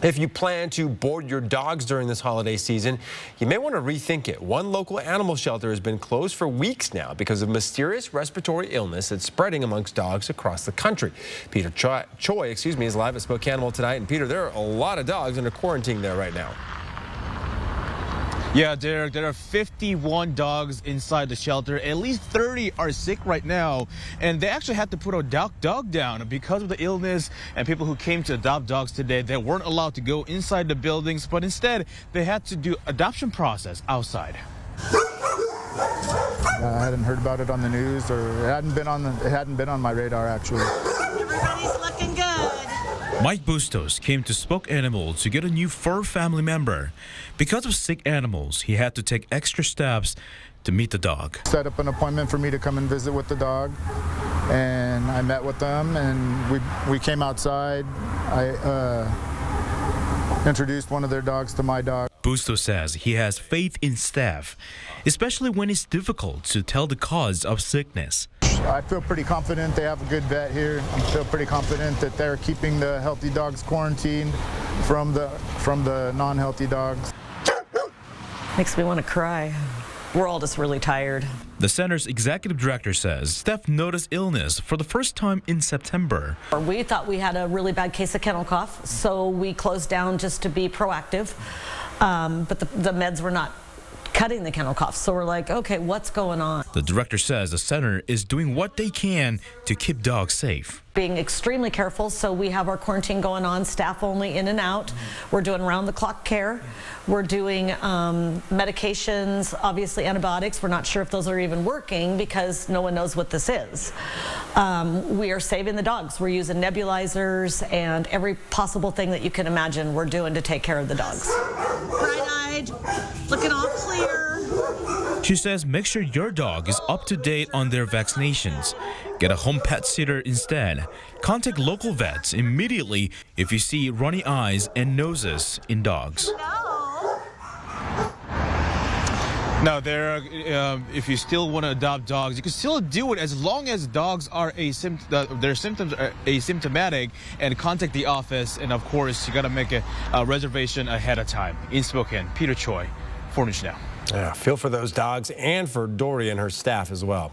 If you plan to board your dogs during this holiday season, you may want to rethink it. One local animal shelter has been closed for weeks now because of mysterious respiratory illness that's spreading amongst dogs across the country. Peter Choi, is live at SpokAnimal tonight. And Peter, there are a lot of dogs under quarantine there right now. Yeah, Derek, there are 51 dogs inside the shelter. At least 30 are sick right now, and they actually had to put a dog down because of the illness. And people who came to adopt dogs today, they weren't allowed to go inside the buildings, but instead they had to do adoption process outside. I hadn't heard about it on the news, or it hadn't been on my radar actually. Everybody's looking good. Mike Bustos came to SpokAnimal to get a new fur family member. Because of sick animals, he had to take extra steps to meet the dog. Set up an appointment for me to come and visit with the dog, and I met with them, and we came outside. I introduced one of their dogs to my dog. Bustos says he has faith in staff, especially when it's difficult to tell the cause of sickness. I feel pretty confident they have a good vet here. I feel pretty confident that they're keeping the healthy dogs quarantined from the non-healthy dogs. Makes me want to cry. We're all just really tired. The center's executive director says staff noticed illness for the first time in September. We thought we had a really bad case of kennel cough, so we closed down just to be proactive. But the meds were not cutting the kennel cough, so we're like, okay, what's going on? The director says the center is doing what they can to keep dogs safe. Being extremely careful, so we have our quarantine going on, staff only in and out. We're doing round-the-clock care. We're doing medications, obviously antibiotics. We're not sure if those are even working because no one knows what this is. We are saving the dogs. We're using nebulizers and every possible thing that you can imagine we're doing to take care of the dogs. Bright-eyed, looking all clear. She says make sure your dog is up to date on their vaccinations. Get a home pet sitter instead. Contact local vets immediately if you see runny eyes and noses in dogs. Now, if you still want to adopt dogs, you can still do it as long as dogs are their symptoms are asymptomatic, and contact the office. And of course, you got to make a reservation ahead of time. In Spokane, Peter Choi, 4 News Now. Yeah, feel for those dogs and for Dori and her staff as well.